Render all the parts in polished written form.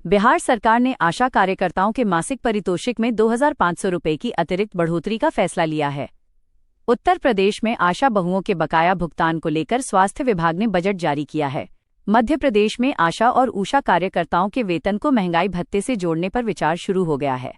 बिहार सरकार ने आशा कार्यकर्ताओं के मासिक पारितोषिक में 2,500 रुपये की अतिरिक्त बढ़ोतरी का फैसला लिया है। उत्तर प्रदेश में आशा बहुओं के बकाया भुगतान को लेकर स्वास्थ्य विभाग ने बजट जारी किया है। मध्य प्रदेश में आशा और ऊषा कार्यकर्ताओं के वेतन को महंगाई भत्ते से जोड़ने पर विचार शुरू हो गया है।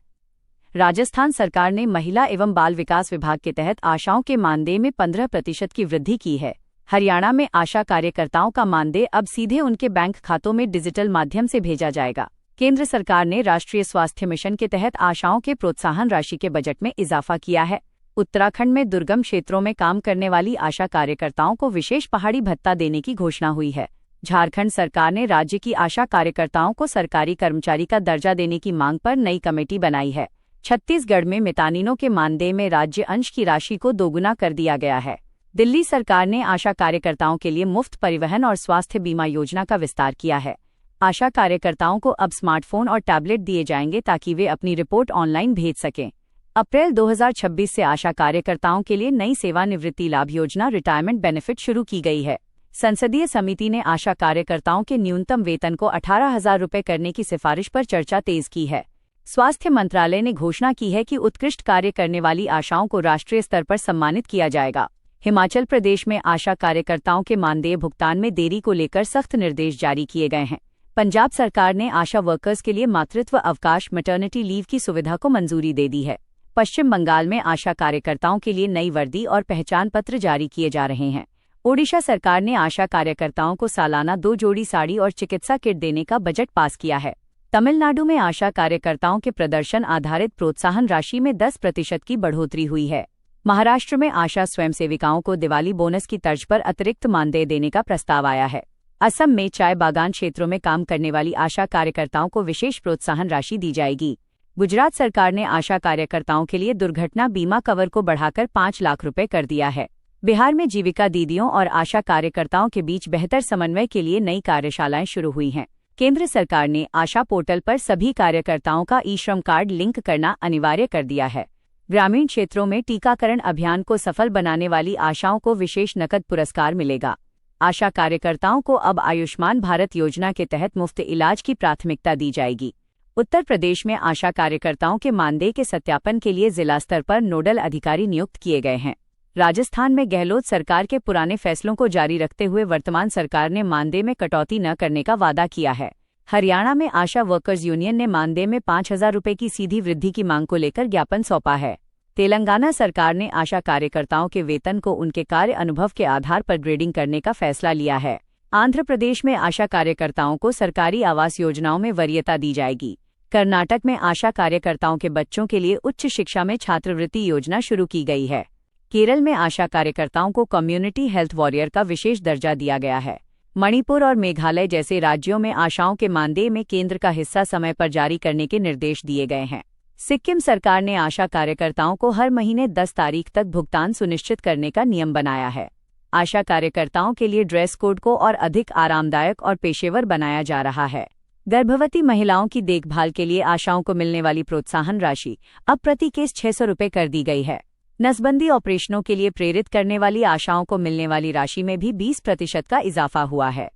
राजस्थान सरकार ने महिला एवं बाल विकास विभाग के तहत आशाओं के मानदेय में 15% की वृद्धि की है। हरियाणा में आशा कार्यकर्ताओं का मानदेय अब सीधे उनके बैंक खातों में डिजिटल माध्यम से भेजा जाएगा। केंद्र सरकार ने राष्ट्रीय स्वास्थ्य मिशन के तहत आशाओं के प्रोत्साहन राशि के बजट में इजाफा किया है। उत्तराखंड में दुर्गम क्षेत्रों में काम करने वाली आशा कार्यकर्ताओं को विशेष पहाड़ी भत्ता देने की घोषणा हुई है। झारखंड सरकार ने राज्य की आशा कार्यकर्ताओं को सरकारी कर्मचारी का दर्जा देने की मांग पर नई कमेटी बनाई है। छत्तीसगढ़ में मितानिनों के मानदेय में राज्य अंश की राशि को दोगुना कर दिया गया है। दिल्ली सरकार ने आशा कार्यकर्ताओं के लिए मुफ्त परिवहन और स्वास्थ्य बीमा योजना का विस्तार किया है। आशा कार्यकर्ताओं को अब स्मार्टफोन और टैबलेट दिए जाएंगे ताकि वे अपनी रिपोर्ट ऑनलाइन भेज सकें। अप्रैल 2026 से आशा कार्यकर्ताओं के लिए नई सेवानिवृत्ति लाभ योजना रिटायरमेंट बेनिफिट शुरू की गई है। संसदीय समिति ने आशा कार्यकर्ताओं के न्यूनतम वेतन को 18,000 रुपये करने की सिफारिश पर चर्चा तेज की है। स्वास्थ्य मंत्रालय ने घोषणा की है कि उत्कृष्ट कार्य करने वाली आशाओं को राष्ट्रीय स्तर पर सम्मानित किया जाएगा। हिमाचल प्रदेश में आशा कार्यकर्ताओं के मानदेय भुगतान में देरी को लेकर सख्त निर्देश जारी किए गए हैं। पंजाब सरकार ने आशा वर्कर्स के लिए मातृत्व अवकाश मैटरनिटी लीव की सुविधा को मंजूरी दे दी है। पश्चिम बंगाल में आशा कार्यकर्ताओं के लिए नई वर्दी और पहचान पत्र जारी किए जा रहे हैं। ओडिशा सरकार ने आशा कार्यकर्ताओं को सालाना 2 जोड़ी साड़ी और चिकित्सा किट देने का बजट पास किया है। तमिलनाडु में आशा कार्यकर्ताओं के प्रदर्शन आधारित प्रोत्साहन राशि में 10% की बढ़ोतरी हुई है। महाराष्ट्र में आशा स्वयंसेविकाओं को दिवाली बोनस की तर्ज पर अतिरिक्त मानदेय देने का प्रस्ताव आया है। असम में चाय बागान क्षेत्रों में काम करने वाली आशा कार्यकर्ताओं को विशेष प्रोत्साहन राशि दी जाएगी। गुजरात सरकार ने आशा कार्यकर्ताओं के लिए दुर्घटना बीमा कवर को बढ़ाकर 5 लाख रुपए कर दिया है। बिहार में जीविका दीदियों और आशा कार्यकर्ताओं के बीच बेहतर समन्वय के लिए नई कार्यशालाएं शुरू हुई हैं। केंद्र सरकार ने आशा पोर्टल पर सभी कार्यकर्ताओं का ई-श्रम कार्ड लिंक करना अनिवार्य कर दिया है। ग्रामीण क्षेत्रों में टीकाकरण अभियान को सफल बनाने वाली आशाओं को विशेष नकद पुरस्कार मिलेगा। आशा कार्यकर्ताओं को अब आयुष्मान भारत योजना के तहत मुफ्त इलाज की प्राथमिकता दी जाएगी। उत्तर प्रदेश में आशा कार्यकर्ताओं के मानदेय के सत्यापन के लिए जिला स्तर पर नोडल अधिकारी नियुक्त किए गए हैं। राजस्थान में गहलोत सरकार के पुराने फैसलों को जारी रखते हुए वर्तमान सरकार ने मानदेय में कटौती न करने का वादा किया है। हरियाणा में आशा वर्कर्स यूनियन ने मानदेय में 5,000 रुपये की सीधी वृद्धि की मांग को लेकर ज्ञापन सौंपा है। तेलंगाना सरकार ने आशा कार्यकर्ताओं के वेतन को उनके कार्य अनुभव के आधार पर ग्रेडिंग करने का फैसला लिया है। आंध्र प्रदेश में आशा कार्यकर्ताओं को सरकारी आवास योजनाओं में वरीयता दी जाएगी। कर्नाटक में आशा कार्यकर्ताओं के बच्चों के लिए उच्च शिक्षा में छात्रवृत्ति योजना शुरू की गई है। केरल में आशा कार्यकर्ताओं को कम्युनिटी हेल्थ वॉरियर का विशेष दर्जा दिया गया है। मणिपुर और मेघालय जैसे राज्यों में आशाओं के मानदेय में केंद्र का हिस्सा समय पर जारी करने के निर्देश दिए गए हैं। सिक्किम सरकार ने आशा कार्यकर्ताओं को हर महीने 10 तारीख तक भुगतान सुनिश्चित करने का नियम बनाया है। आशा कार्यकर्ताओं के लिए ड्रेस कोड को और अधिक आरामदायक और पेशेवर बनाया जा रहा है। गर्भवती महिलाओं की देखभाल के लिए आशाओं को मिलने वाली प्रोत्साहन राशि अब प्रति केस 600 रुपये कर दी गई है। नसबंदी ऑपरेशनों के लिए प्रेरित करने वाली आशाओं को मिलने वाली राशि में भी 20% का इजाफा हुआ है।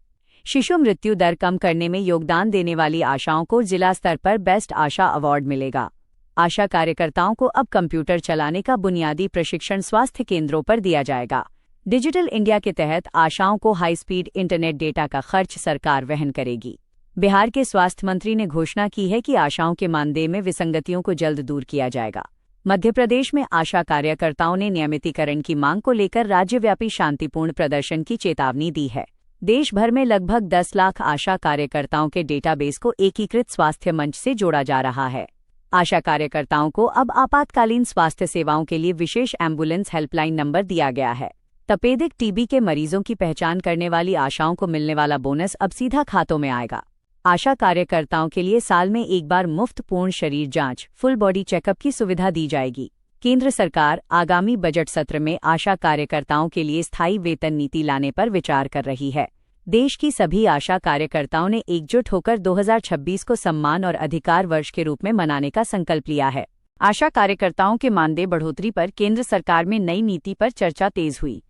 शिशु मृत्यु दर कम करने में योगदान देने वाली आशाओं को जिला स्तर पर बेस्ट आशा अवार्ड मिलेगा। आशा कार्यकर्ताओं को अब कंप्यूटर चलाने का बुनियादी प्रशिक्षण स्वास्थ्य केंद्रों पर दिया जाएगा। डिजिटल इंडिया के तहत आशाओं को हाई स्पीड इंटरनेट डेटा का खर्च सरकार वहन करेगी। बिहार के स्वास्थ्य मंत्री ने घोषणा की है कि आशाओं के मानदेय में विसंगतियों को जल्द दूर किया जाएगा। मध्य प्रदेश में आशा कार्यकर्ताओं ने नियमितीकरण की मांग को लेकर राज्यव्यापी शांतिपूर्ण प्रदर्शन की चेतावनी दी है। देश भर में लगभग 10 लाख आशा कार्यकर्ताओं के डेटाबेस को एकीकृत स्वास्थ्य मंच से जोड़ा जा रहा है। आशा कार्यकर्ताओं को अब आपातकालीन स्वास्थ्य सेवाओं के लिए विशेष एम्बुलेंस हेल्पलाइन नंबर दिया गया है। तपेदिक टीबी के मरीजों की पहचान करने वाली आशाओं को मिलने वाला बोनस अब सीधा खातों में आएगा। आशा कार्यकर्ताओं के लिए साल में एक बार मुफ्त पूर्ण शरीर जांच फुल बॉडी चेकअप की सुविधा दी जाएगी। केंद्र सरकार आगामी बजट सत्र में आशा कार्यकर्ताओं के लिए स्थायी वेतन नीति लाने पर विचार कर रही है। देश की सभी आशा कार्यकर्ताओं ने एकजुट होकर 2026 को सम्मान और अधिकार वर्ष के रूप में मनाने का संकल्प लिया है। आशा कार्यकर्ताओं के मानदेय बढ़ोतरी पर केंद्र सरकार में नई नीति पर चर्चा तेज हुई।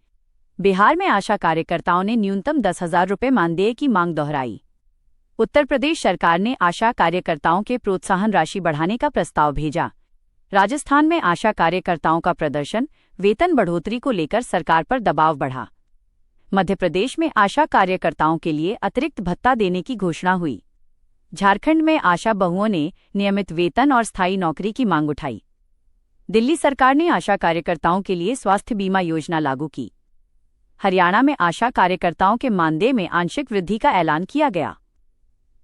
बिहार में आशा कार्यकर्ताओं ने न्यूनतम 10,000 रुपये मानदेय की मांग दोहराई। उत्तर प्रदेश सरकार ने आशा कार्यकर्ताओं के प्रोत्साहन राशि बढ़ाने का प्रस्ताव भेजा। राजस्थान में आशा कार्यकर्ताओं का प्रदर्शन, वेतन बढ़ोतरी को लेकर सरकार पर दबाव बढ़ा। मध्य प्रदेश में आशा कार्यकर्ताओं के लिए अतिरिक्त भत्ता देने की घोषणा हुई। झारखंड में आशा बहुओं ने नियमित वेतन और स्थायी नौकरी की मांग उठाई। दिल्ली सरकार ने आशा कार्यकर्ताओं के लिए स्वास्थ्य बीमा योजना लागू की। हरियाणा में आशा कार्यकर्ताओं के मानदेय में आंशिक वृद्धि का ऐलान किया गया।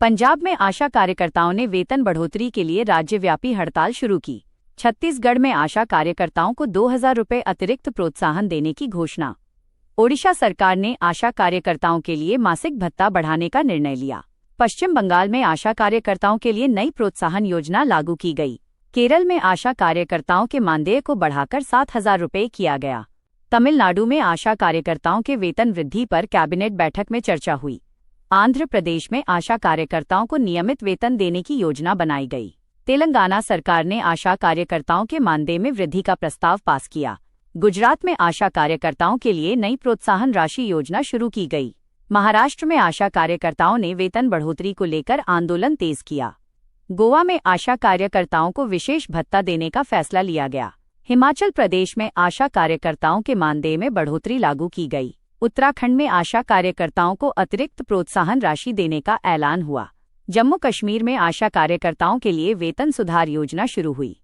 पंजाब में आशा कार्यकर्ताओं ने वेतन बढ़ोतरी के लिए राज्यव्यापी हड़ताल शुरू की। छत्तीसगढ़ में आशा कार्यकर्ताओं को 2,000 रुपये अतिरिक्त प्रोत्साहन देने की घोषणा। ओडिशा सरकार ने आशा कार्यकर्ताओं के लिए मासिक भत्ता बढ़ाने का निर्णय लिया। पश्चिम बंगाल में आशा कार्यकर्ताओं के लिए नई प्रोत्साहन योजना लागू की गई। केरल में आशा कार्यकर्ताओं के मानदेय को बढ़ाकर 7,000 रुपये किया गया। तमिलनाडु में आशा कार्यकर्ताओं के वेतन वृद्धि पर कैबिनेट बैठक में चर्चा हुई। आंध्र प्रदेश में आशा कार्यकर्ताओं को नियमित वेतन देने की योजना बनाई गई। तेलंगाना सरकार ने आशा कार्यकर्ताओं के मानदेय में वृद्धि का प्रस्ताव पास किया। गुजरात में आशा कार्यकर्ताओं के लिए नई प्रोत्साहन राशि योजना शुरू की गई। महाराष्ट्र में आशा कार्यकर्ताओं ने वेतन बढ़ोतरी को लेकर आंदोलन तेज किया। गोवा में आशा कार्यकर्ताओं को विशेष भत्ता देने का फैसला लिया गया। हिमाचल प्रदेश में आशा कार्यकर्ताओं के मानदेय में बढ़ोतरी लागू की गई। उत्तराखंड में आशा कार्यकर्ताओं को अतिरिक्त प्रोत्साहन राशि देने का ऐलान हुआ। जम्मू कश्मीर में आशा कार्यकर्ताओं के लिए वेतन सुधार योजना शुरू हुई।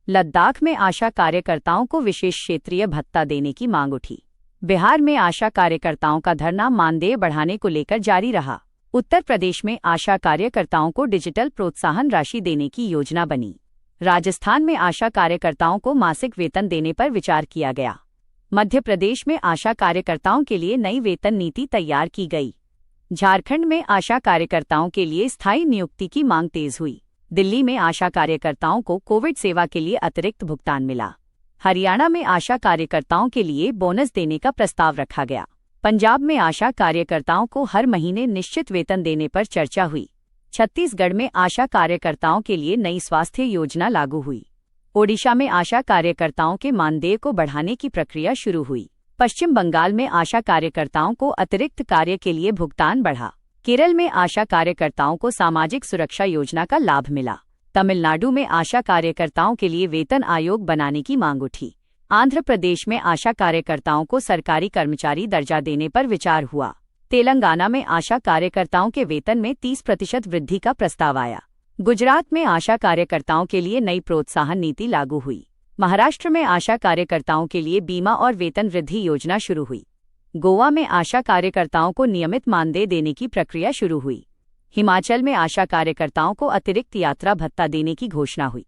लद्दाख में आशा कार्यकर्ताओं को विशेष क्षेत्रीय भत्ता देने की मांग उठी। बिहार में आशा कार्यकर्ताओं का धरना मानदेय बढ़ाने को लेकर जारी रहा। उत्तर प्रदेश में आशा कार्यकर्ताओं को डिजिटल प्रोत्साहन राशि देने की योजना बनी। राजस्थान में आशा कार्यकर्ताओं को मासिक वेतन देने पर विचार किया गया। मध्य प्रदेश में आशा कार्यकर्ताओं के लिए नई वेतन नीति तैयार की गई। झारखंड में आशा कार्यकर्ताओं के लिए स्थायी नियुक्ति की मांग तेज हुई। दिल्ली में आशा कार्यकर्ताओं को कोविड सेवा के लिए अतिरिक्त भुगतान मिला। हरियाणा में आशा कार्यकर्ताओं के लिए बोनस देने का प्रस्ताव रखा गया। पंजाब में आशा कार्यकर्ताओं को हर महीने निश्चित वेतन देने पर चर्चा हुई। छत्तीसगढ़ में आशा कार्यकर्ताओं के लिए नई स्वास्थ्य योजना लागू हुई। ओडिशा में आशा कार्यकर्ताओं के मानदेय को बढ़ाने की प्रक्रिया शुरू हुई। पश्चिम बंगाल में आशा कार्यकर्ताओं को अतिरिक्त कार्य के लिए भुगतान बढ़ा। केरल में आशा कार्यकर्ताओं को सामाजिक सुरक्षा योजना का लाभ मिला। तमिलनाडु में आशा कार्यकर्ताओं के लिए वेतन आयोग बनाने की मांग उठी। आंध्र प्रदेश में आशा कार्यकर्ताओं को सरकारी कर्मचारी दर्जा देने पर विचार हुआ। तेलंगाना में आशा कार्यकर्ताओं के वेतन में 30% वृद्धि का प्रस्ताव आया। गुजरात में आशा कार्यकर्ताओं के लिए नई प्रोत्साहन नीति लागू हुई। महाराष्ट्र में आशा कार्यकर्ताओं के लिए बीमा और वेतन वृद्धि योजना शुरू हुई। गोवा में आशा कार्यकर्ताओं को नियमित मानदेय देने की प्रक्रिया शुरू हुई। हिमाचल में आशा कार्यकर्ताओं को अतिरिक्त यात्रा भत्ता देने की घोषणा हुई।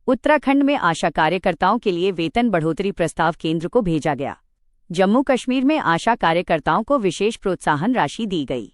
उत्तराखंड में आशा कार्यकर्ताओं के लिए वेतन बढ़ोतरी प्रस्ताव केंद्र को भेजा गया। जम्मू कश्मीर में आशा कार्यकर्ताओं को विशेष प्रोत्साहन राशि दी गई।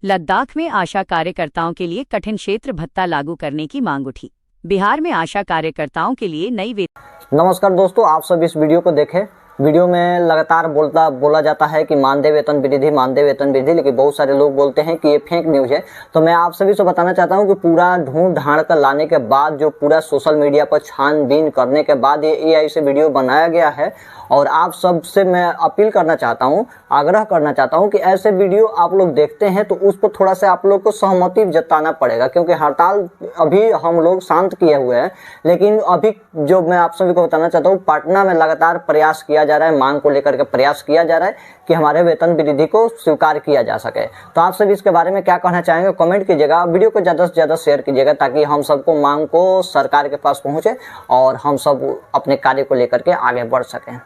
लद्दाख में आशा कार्यकर्ताओं के लिए कठिन क्षेत्र भत्ता लागू करने की मांग उठी। बिहार में आशा कार्यकर्ताओं के लिए नई वेतन। नमस्कार दोस्तों, आप सब इस वीडियो को देखें। वीडियो में लगातार बोला जाता है कि मानदेय वेतन वृद्धि, लेकिन बहुत सारे लोग बोलते हैं कि ये फेक न्यूज़ है। तो मैं आप सभी से बताना चाहता हूं कि पूरा ढूंढ ढांड कर लाने के बाद, जो पूरा सोशल मीडिया पर छानबीन करने के बाद ये AI से वीडियो बनाया गया है। और आप सब से मैं अपील करना चाहता हूं, आग्रह करना चाहता हूं कि ऐसे वीडियो आप लोग देखते हैं तो उस पर थोड़ा सा आप लोग को सहमति जताना पड़ेगा, क्योंकि हड़ताल अभी हम लोग शांत किए हुए हैं। लेकिन अभी जो मैं आप सभी को बताना चाहता हूँ, पटना में लगातार प्रयास किया जा रहा है, मांग को लेकर के प्रयास किया जा रहा है कि हमारे वेतन वृद्धि को स्वीकार किया जा सके। तो आप सभी इसके बारे में क्या कहना चाहेंगे, कमेंट कीजिएगा। वीडियो को ज़्यादा से ज़्यादा शेयर कीजिएगा ताकि हम सबको मांग को सरकार के पास पहुँचे और हम सब अपने कार्य को लेकर के आगे बढ़ सकें।